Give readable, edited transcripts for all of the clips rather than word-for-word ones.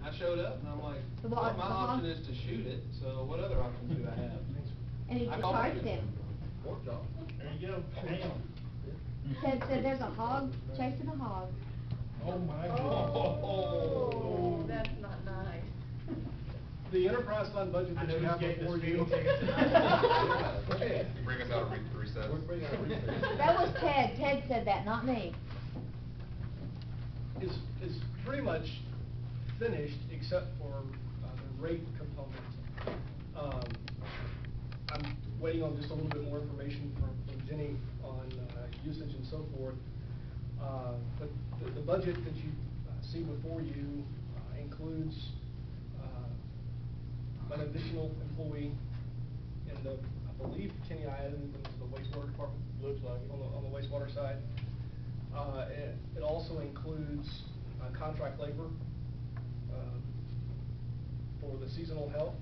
I showed up and I'm like, The well, my hog? option is to shoot it, so what other options do I have? And he I called charged it. him. Pork chop. There you go, bam. Said there's a hog chasing a hog. Oh my God. Oh, that's not nice. The enterprise fund budget I that know you have he's getting before his you. field tickets tonight. Yeah, okay. You bring us out of recess. We're bringing out a recess. That was Ted. Ted said that, not me. Is pretty much finished except for the rate component. I'm waiting on just a little bit more information from Jenny on usage and so forth. But the budget that you see before you includes an additional employee in the, I believe Kenny I added into the wastewater department. Looks like it. On the wastewater side. It also includes contract labor for the seasonal help.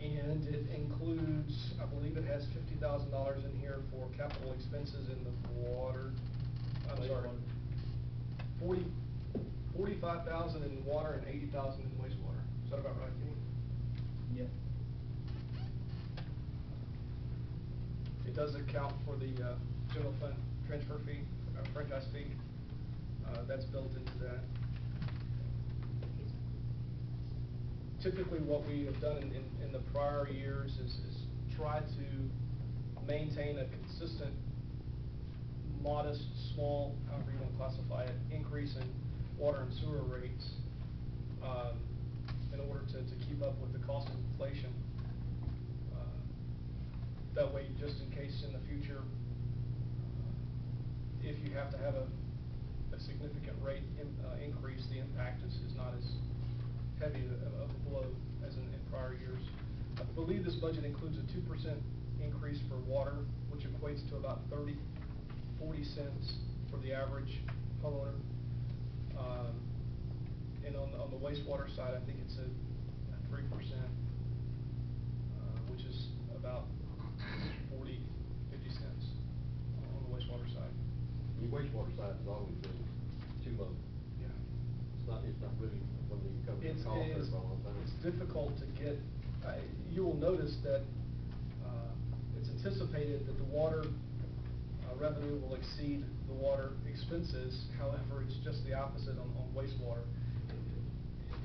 And it includes, I believe it has $50,000 in here for capital expenses in the water. I'm sorry, 45,000 in water and 80,000 in wastewater. Is that about right, Kenny? Yeah. It does account for the general fund transfer fee, franchise fee. That's built into that. Typically what we have done in the prior years is try to maintain a consistent, modest, small, however you want to classify it, increase in water and sewer rates in order to keep up with the cost of inflation. That way, just in case in the future, if you have to have a significant rate increase, the impact is not as heavy of a blow as in prior years. I believe this budget includes a 2% increase for water, which equates to about 40 cents for the average homeowner. And on the wastewater side, I think it's a 3%, which is about 50 cents on the wastewater side. The wastewater side has always been too low. Yeah. It's not really when you come to the cost there for a long time. It's difficult to get, you will notice that it's anticipated that the water revenue will exceed the water expenses. However, it's just the opposite on wastewater.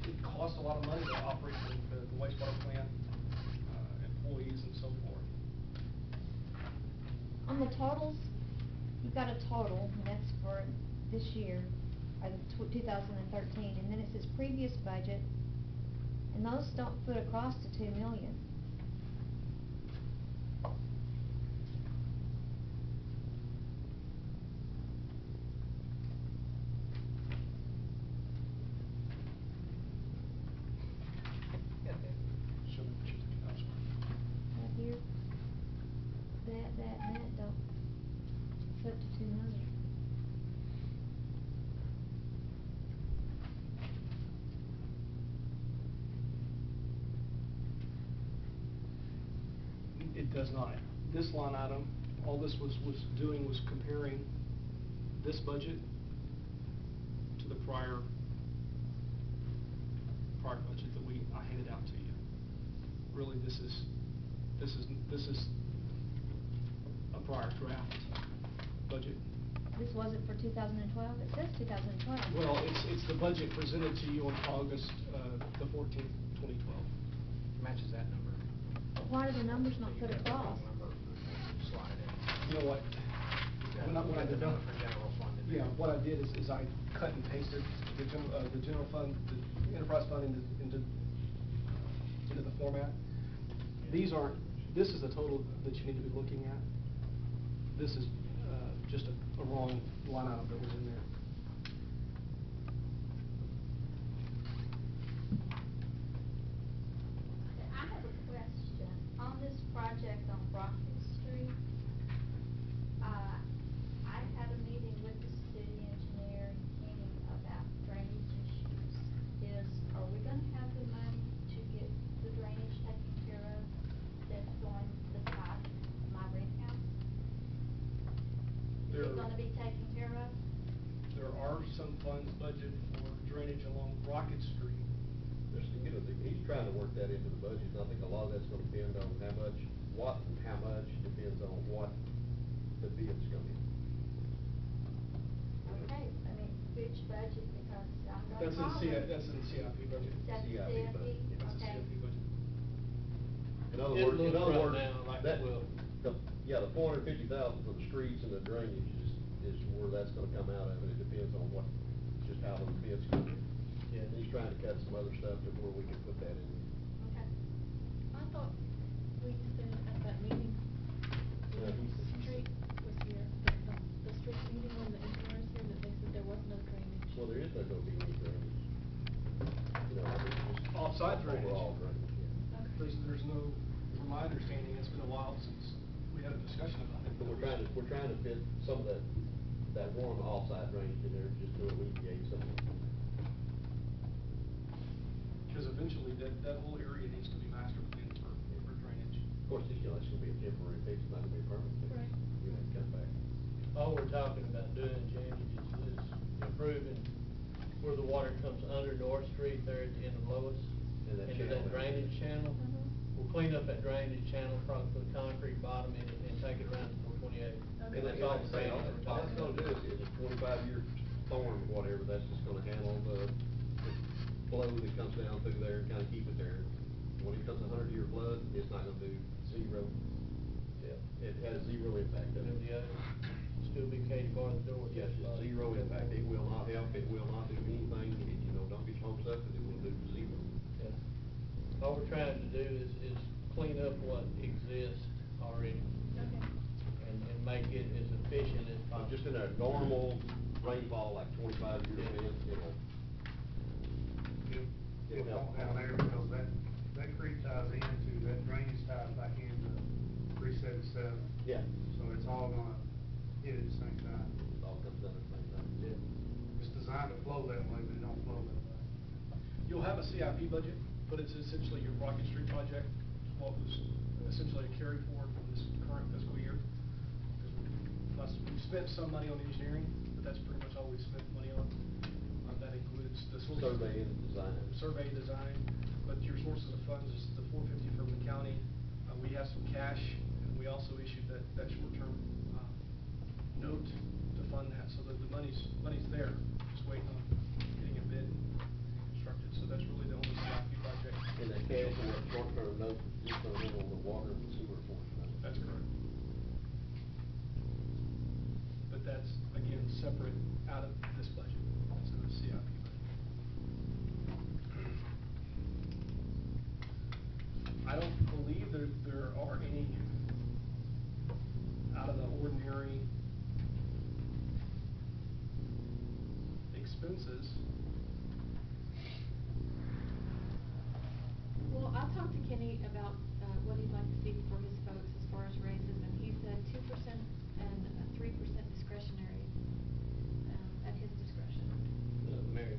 It costs a lot of money to operate the wastewater plant, employees and so forth. On the totals, you've got a total, and that's for this year, 2013, and then it says previous budget, and those don't put across to $2 million. Right here, that don't put to $2 million. It does not. This line item, all this was doing was comparing this budget to the prior budget that I handed out to you. Really, this is a prior draft budget. This wasn't for 2012? It says 2012. Well, it's the budget presented to you on August the 14th, 2012. Matches that number. Why are the numbers not put across? You know what? When I developed, for general fund. yeah, what I did is I cut and pasted the general fund, the enterprise fund into the format. These aren't. This is the total that you need to be looking at. This is just a wrong line item that was in there. I have a question. On this project on Brockton Street, I had a meeting with the city engineer and Kenny about drainage issues. Are we gonna have the money to get the drainage taken care of that's going beside my red house? Is it gonna be taken care of? Rocket Street. Just, you know, he's trying to work that into the budget, and I think a lot of that's gonna depend on how much, what and how much depends on what the bid's gonna be. Okay, I mean, which budget, because I'm gonna That's in call CIP, it. that's in CIP budget. That's the CIP CIP, budget, yeah. That's the okay. CIP budget. In other It words, looks right words, now like that, it will. yeah, the 450,000 for the streets and the drainage is where that's gonna come out of, and it depends on what, just how the bids go. Yeah. And he's trying to cut some other stuff to where we can put that in. Okay. I thought we said at that meeting, Yeah, when he's- the street was here, the street meeting when the engineer was here, that they said there was no drainage. Well, there is no gonna be any drainage. You know, I mean, just. Offside drainage. Overall drainage, yeah. Okay. There's no, from my understanding, it's been a while since we had a discussion about it. But we're trying to fit some of that one offside drainage in there, just to alleviate some of it. Because eventually, that whole area needs to be master planned for drainage. Of course, this, you know, it's gonna be a temporary fix, it's not gonna be a permanent fix. Right. You know, come back. All we're talking about doing, Jamie, is improving where the water comes under North Street there at the end of Lois. And that into channel that there. drainage channel. Mhm. We'll clean up that drainage channel, probably put a concrete bottom in it and take it around to 428. Okay. And That's like all I the say, drainage all we're all talking it's gonna do about. is a 25-year storm or whatever, that's just gonna handle the flow that comes down through there, kinda keep it there. When it comes a 100-year flood, it's not gonna do zero. Yeah. It has zero impact of it. MDA, still be Katie bar the door. Yes, it's zero impact, it will not help, it will not do anything, it, you know, don't get your hopes up, but it will do zero. Yeah. All we're trying to do is clean up what exists already Okay. and make it as efficient as possible. Just in a normal rainfall, like 25-year event, It won't down there because that creek ties into, that drainage ties back into 377. yeah, So it's all gonna hit at the same time. it all comes down at the same time. Yeah. It's designed to flow that way, but it don't flow that way. You'll have a CIP budget, but it's essentially your Rocket Street project, what was essentially a carry forward from this current fiscal year. Because we've spent some money on engineering, but that's pretty much all we've spent money on. That includes the sources. Survey and design. Survey design, but your sources of funds is the 450 from the county. We have some cash, and we also issued that short-term, note to fund that, so that the money's there, just waiting on getting a bid and constructed, so that's really the only CIP project. And that cash and that short-term note is just gonna handle the water and sewer portion of it. That's correct. But that's, again, separate out of this budget, it's in the CIP budget. I don't believe there are any out of the ordinary expenses. Well, I talked to Kenny about, what he'd like to see for his folks as far as raises, and he said 2% and 3% discretionary, at his discretion. Merit,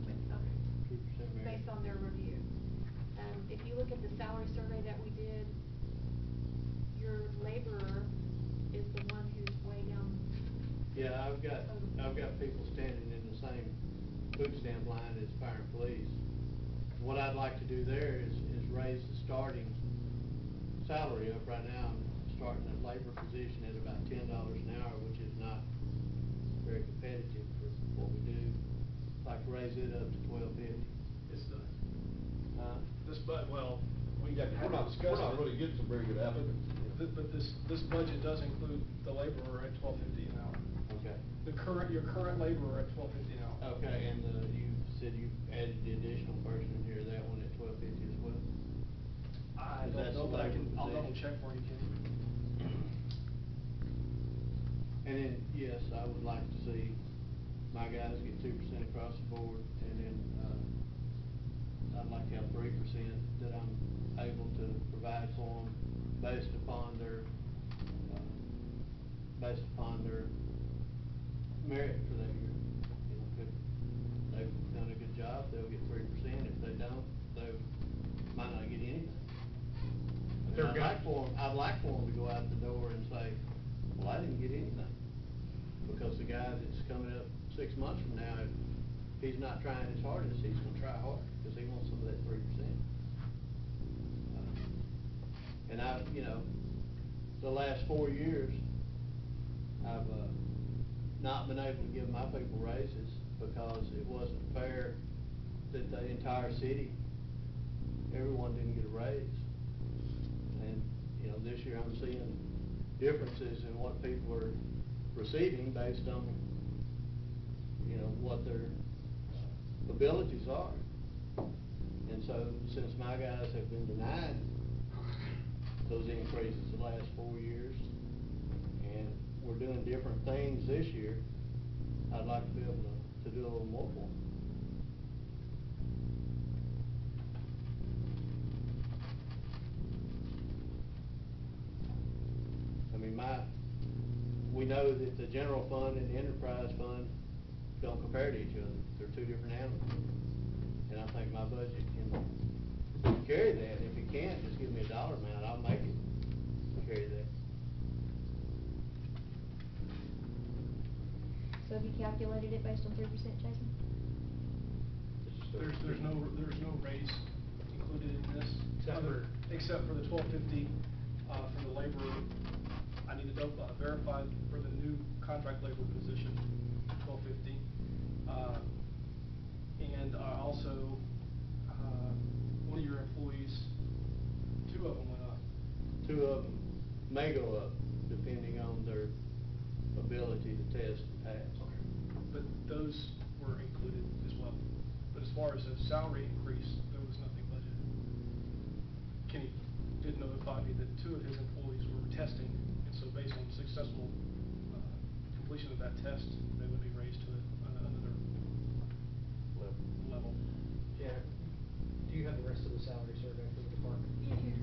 Okay. 2% merit. Based on their review. If you look at the salary survey that we did, your laborer is the one who's way down. Yeah, I've got people standing in the same food stamp line as fire and police. What I'd like to do there is raise the starting salary up. Right now, I'm starting a labor position at about $10 an hour, which is not very competitive for what we do. I'd like to raise it up to $12.50. It's the, Huh? well, we Yeah, 'cause haven't discussed we're not it. really getting some very good applicants. But this budget does include the laborer at $12.50 an hour. Okay. Your current laborer at $12.50 an hour. Okay, and you said you added the additional person in here, that one at $12.50 as well? I Is don't that know, but labor I'll position? double check for you, Kenny. And then, yes, I would like to see my guys get 2% across the board, and then, I'd like to have 3% that I'm able to provide for them based upon their merit for that year. You know, if they've done a good job, they'll get 3%, if they don't, they might not get anything. And They're I'd like for them to go out the door and say, well, I didn't get anything. Because the guy that's coming up 6 months from now, he's not trying his hardest, he's gonna try hard, cause he wants some of that 3%. And the last 4 years, I've, not been able to give my people raises because it wasn't fair that the entire city, everyone didn't get a raise. And, this year I'm seeing differences in what people are receiving based on, what their abilities are. And so, since my guys have been denied those increases the last 4 years, and we're doing different things this year, I'd like to be able to do a little more for them. I mean, we know that the general fund and the enterprise fund don't compare to each other. They're two different animals. And I think my budget can carry that. If it can't, just give me a dollar amount, I'll make it carry that. So have you calculated it based on 3%, Jason? There's no raise included in this. Except for the $12.50, for the laborer. I need to verify for the new contract labor position, $12.50. And also, one of your employees, 2 of them went up. 2 of them may go up, depending on their ability to test and pass. Okay. But those were included as well. But as far as a salary increase, there was nothing budgeted. Kenny did notify me that 2 of his employees were testing, and so based on successful completion of that test, they would be raised to another level. Janet, do you have the rest of the salary survey for the department? Yeah, here.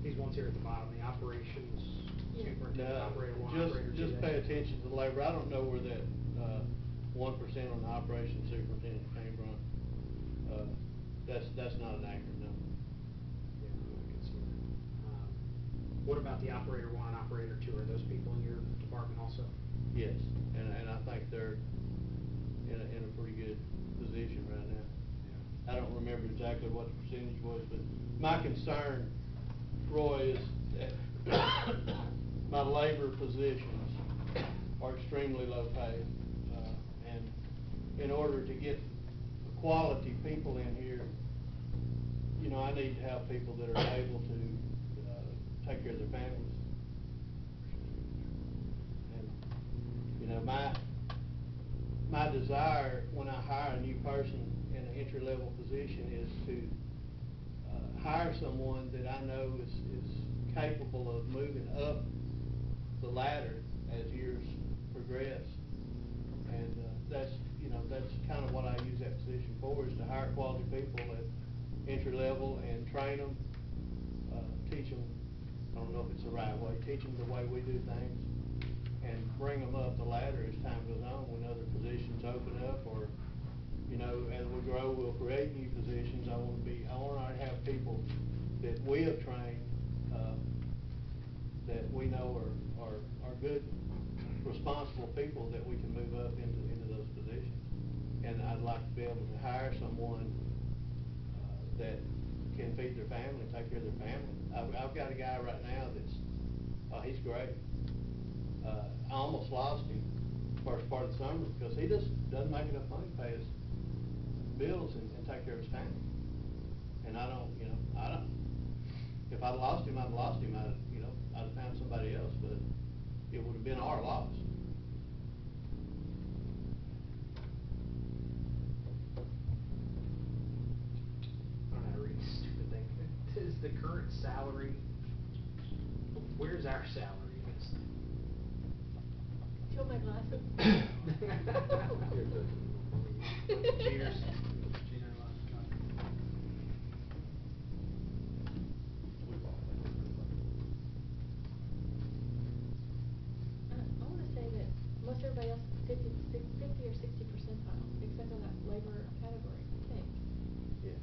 These ones here at the bottom, the operations Yeah. superintendent, operator 1, Just operator 2. pay attention to the labor. I don't know where that 1% on the operations superintendent came from. That's not an accurate number. Yeah, I can see that. What about the operator 1 and operator 2? Are those people in your department also? Yes, and I think they're in a pretty good position right now. Yeah. I don't remember exactly what the percentage was, but my concern, Roy, is that my labor positions are extremely low paid. And in order to get quality people in here, I need to have people that are able to take care of their families. And, my desire when I hire a new person in an entry-level position is to hire someone that I know is capable of moving up the ladder as years progress. And that's kind of what I use that position for, is to hire quality people at entry level and train them, teach them, I don't know if it's the right way, teach them the way we do things, and bring them up the ladder as time goes on when other positions open up, or, as we grow, we'll create new positions. I want to have people that we have trained, that we know are good, responsible people that we can move up into those positions. And I'd like to be able to hire someone that can feed their family, take care of their family. I've got a guy right now that's, he's great. I almost lost him first part of the summer because he just doesn't make enough money to pay his bills and take care of his family. And I don't, if I'd lost him, I'd have found somebody else, but it would have been our loss. I don't know how to read this stupid thing. Is the current salary, where's our salary in this thing? Fill my glasses. Cheers. I want to say that most everybody else is 50 or 60 percentile, except on that labor category, I think. Yeah.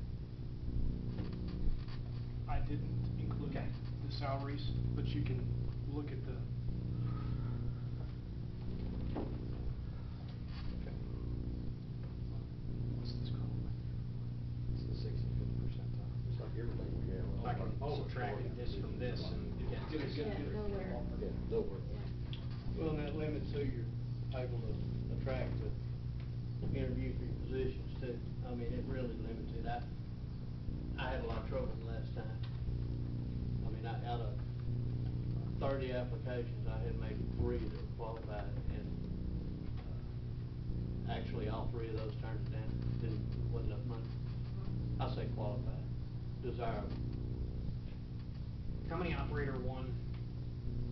I didn't include Okay. the salaries, but you can look at the. What's this called? It's the 65th percentile. It's like everything we have. I can subtract this from this and get Get it, get it, get it. nowhere. Yeah, nowhere. Well, and that limits who you're able to attract to interview for your positions too. I mean, it really limits it. I had a lot of trouble the last time. I mean, out of 30 applications, I had maybe 3 that were qualified, and actually all 3 of those turned it down. Wasn't enough money. I say qualified, desirable. How many operator one,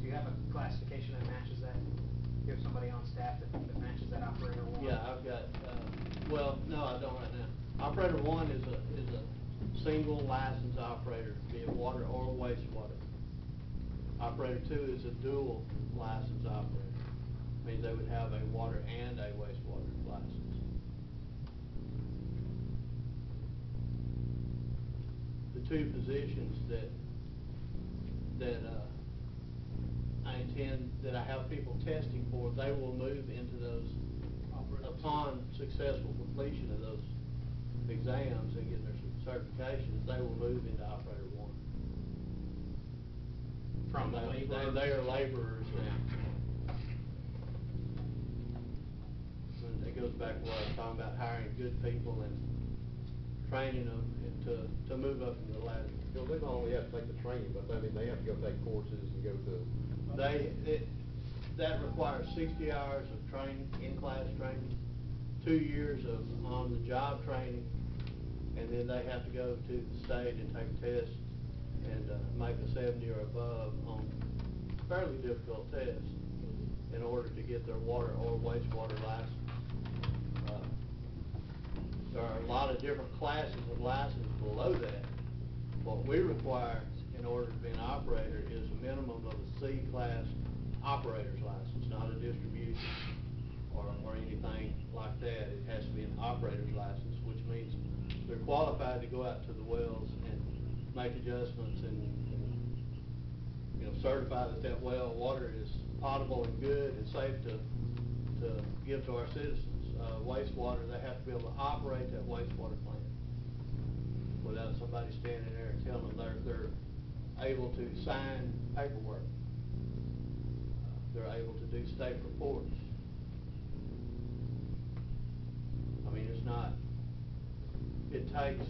do you have a classification that matches that? Do you have somebody on staff that matches that operator one? Yeah, I've got, well, no, I don't right now. Operator 1 is a single licensed operator, be it water or wastewater. Operator 2 is a dual licensed operator. Means they would have a water and a wastewater license. The 2 positions that I intend, that I have people testing for, they will move into those upon successful completion of those exams and getting their certifications. They will move into operator 1. From the laborers? They are laborers now. And it goes back to what I was talking about, hiring good people and training them to move up into the ladder. You know, they don't only have to take the training, but I mean, they have to go take courses and go to. That requires 60 hours of training, in-class training, 2 years of on-the-job training, and then they have to go to the state and take a test and make a 70 or above on fairly difficult tests in order to get their water or wastewater license. There are a lot of different classes of license below that. What we require in order to be an operator is a minimum of a C-class operator's license, not a distribution or anything like that. It has to be an operator's license, which means they're qualified to go out to the wells and make adjustments and certify that well water is potable and good and safe to give to our citizens. Wastewater, they have to be able to operate that wastewater plant without somebody standing there and telling them they're able to sign paperwork. They're able to do state reports. I mean, it takes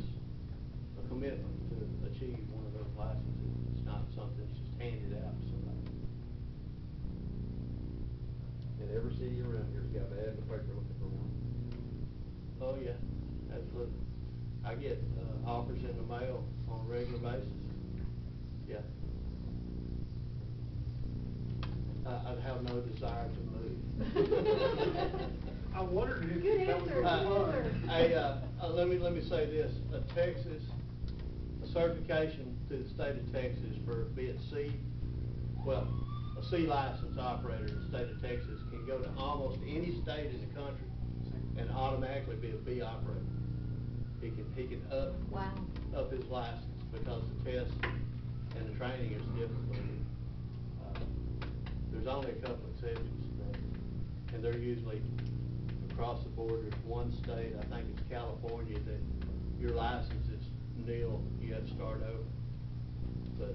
a commitment to achieve one of those licenses. It's not something that's just handed out to somebody. And every city around here's got an ad in the paper looking for one. Oh, yeah, absolutely. I get offers in the mail on a regular basis. Yeah. I'd have no desire to move. I wondered if Good that was answer, going good answer. Let me say this, a certification to the state of Texas for, be it a C license operator in the state of Texas can go to almost any state in the country and automatically be a B operator. He can up his license because the test and the training is different. There's only a couple exceptions to that, and they're usually across the board. There's one state, I think it's California, that your license is nil. You have to start over. But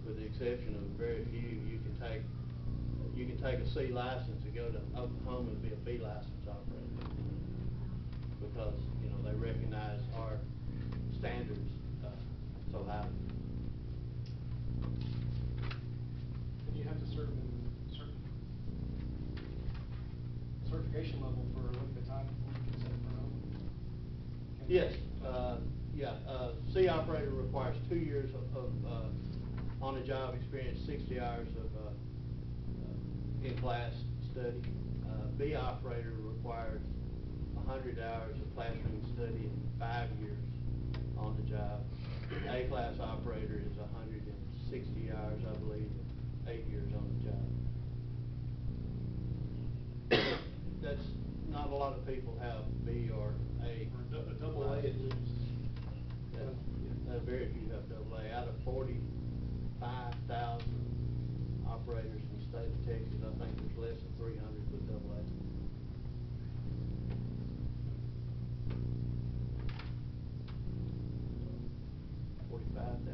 with the exception of very few, you can take a C license and go to Oklahoma and be a B license operator because they recognize our standards so high. And you have a certain certification level for a length of time before you can set it for Yes, C operator requires 2 years of on-the-job experience, 60 hours of in-class study. B operator requires 100 hours of classroom study and 5 years on the job. A class operator is 160 hours, I believe, and 8 years on the job. That's not a lot of people have B or A. Or a double A at least. Very few have double A. Out of 40 5,000 operators in the state of Texas. I think there's less than 300 with double A. $45,000,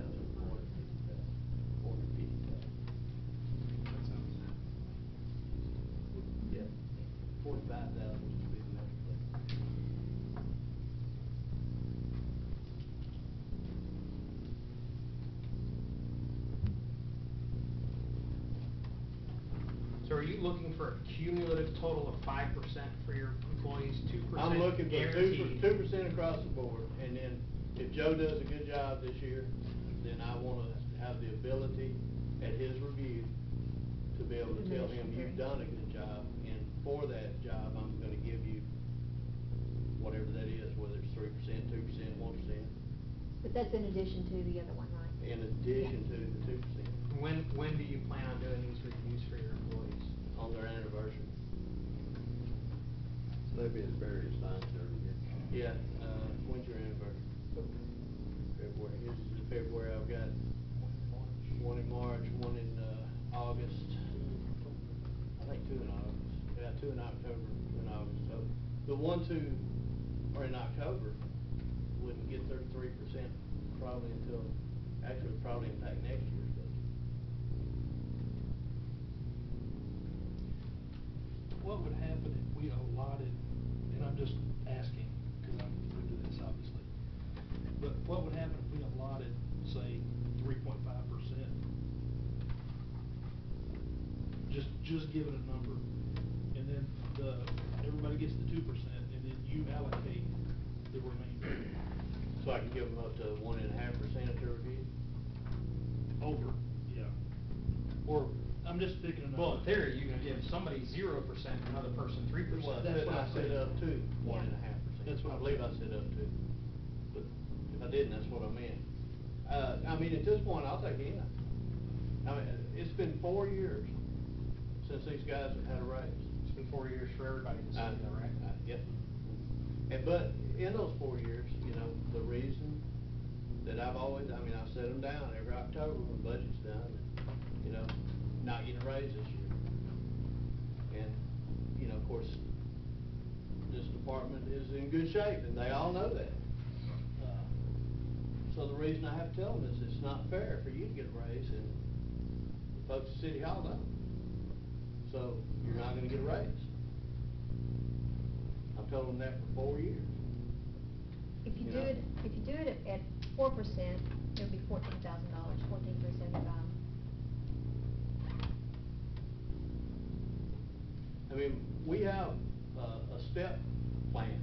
$450,000. That sounds. Yeah, 45,000 to be the metroplex. So are you looking for a cumulative total of 5% for your employees, 2% I'm looking for guaranteed? 2% across the board, and then if Joe does a good job this year, then I wanna have the ability at his review to be able to tell him, you've done a good job, and for that job, I'm gonna give you whatever that is, whether it's 3%, 2%, 1%, But that's in addition to the other one, right? in addition to the 2%. When do you plan on doing these reviews for your employees? On their anniversary. So they'll be at various times during the year. Yeah, when's your anniversary? February. His is in February. I've got one in March, one in August. I think two in August. Yeah, two in October, two in August. So the ones who are in October wouldn't get their 3% probably until, actually probably impact next year's budget. What would happen if we allotted, and I'm just asking, because I'm new to this, obviously, but what would happen if we allotted, say, 3.5%? Just give it a number, and then everybody gets the 2%, and then you allocate the remainder. So I can give them up to 1.5% at their review? Over, yeah. Or, I'm just picking a number. Well, in theory, you can give somebody 0%, another person 3%. Well, That's what I I'm said saying. up to Yeah. 1.5%. That's what I I'm believe I saying. said up to, but if I didn't, that's what I meant. I mean, at this point, I'll take any. I mean, it's been 4 years since these guys have had a raise. It's been 4 years for everybody in the city, though, right? Yep. And, but in those 4 years, you know, the reason that I've always, I mean, I set them down every October when the budget's done, you know, not getting a raise this year. And, you know, of course, this department is in good shape, and they all know that. So the reason I have to tell them is it's not fair for you to get a raise, and the folks at City Hall don't. So you're not gonna get a raise. I've told them that for 4 years. If you You do know? it at 4%, it'll be $14,000, 14,375. I mean, we have a step plan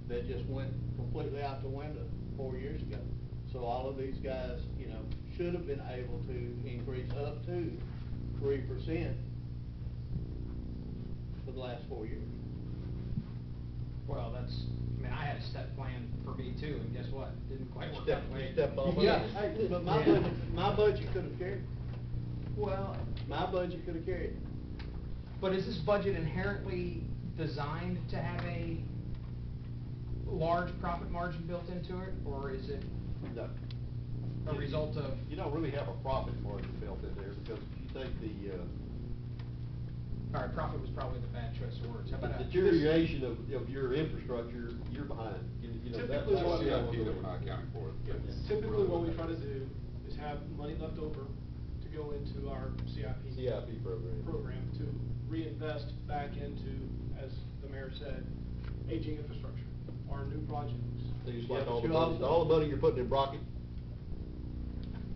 that just went completely out the window 4 years ago. So all of these guys, you know, should have been able to increase up to 3% for the last 4 years. Well, I mean, I had a step plan for me too, and guess what? It didn't quite work Step- out the way. step on Yeah, it. hey, but Yeah. my budget could have carried it. Well, My budget could have carried it. but is this budget inherently designed to have a large profit margin built into it, or is it No. a result of? You don't really have a profit margin built in there, because if you take the, All right, profit was probably the bad choice of words. How about the that? deterioration of your infrastructure, you're behind. You know, Typically that's what we- what CIP that we're not accounting for. Yeah, typically what we try to do is have money left over to go into our CIP. CIP program. Program to reinvest back into, as the mayor said, aging infrastructure, our new projects. So just Yeah, like but all the you money, also- all the money you're putting in Brockett,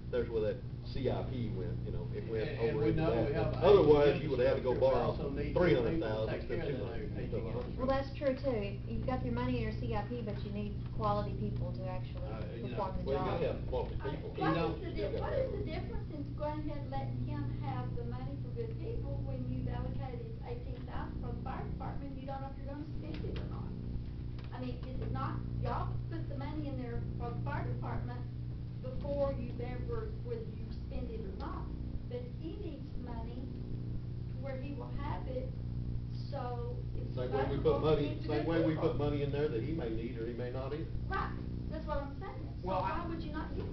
there's where that CIP went, you know, it went And over we into know we that. have Otherwise, you would have to go infrastructure. We borrow also need 300,000 people to take care of instead of that 200, aging so 100. Well, that's true too. You've got your money in your CIP, but you need quality people to actually You know, perform the Well, you job. gotta have quality people. You don't- What is the difference in going ahead and letting him have the money for good people when you've allocated 18,000 for the fire department, you don't know if you're gonna spend it or not? I mean, is it not, y'all put the money in there for the fire department before you've ever, whether you spend it or not. But he needs money where he will have it, so it's Same way we available put for money, the same good way we people. put money in there that he may need or he may not either. Right, that's what I'm saying. So Well, why would you not use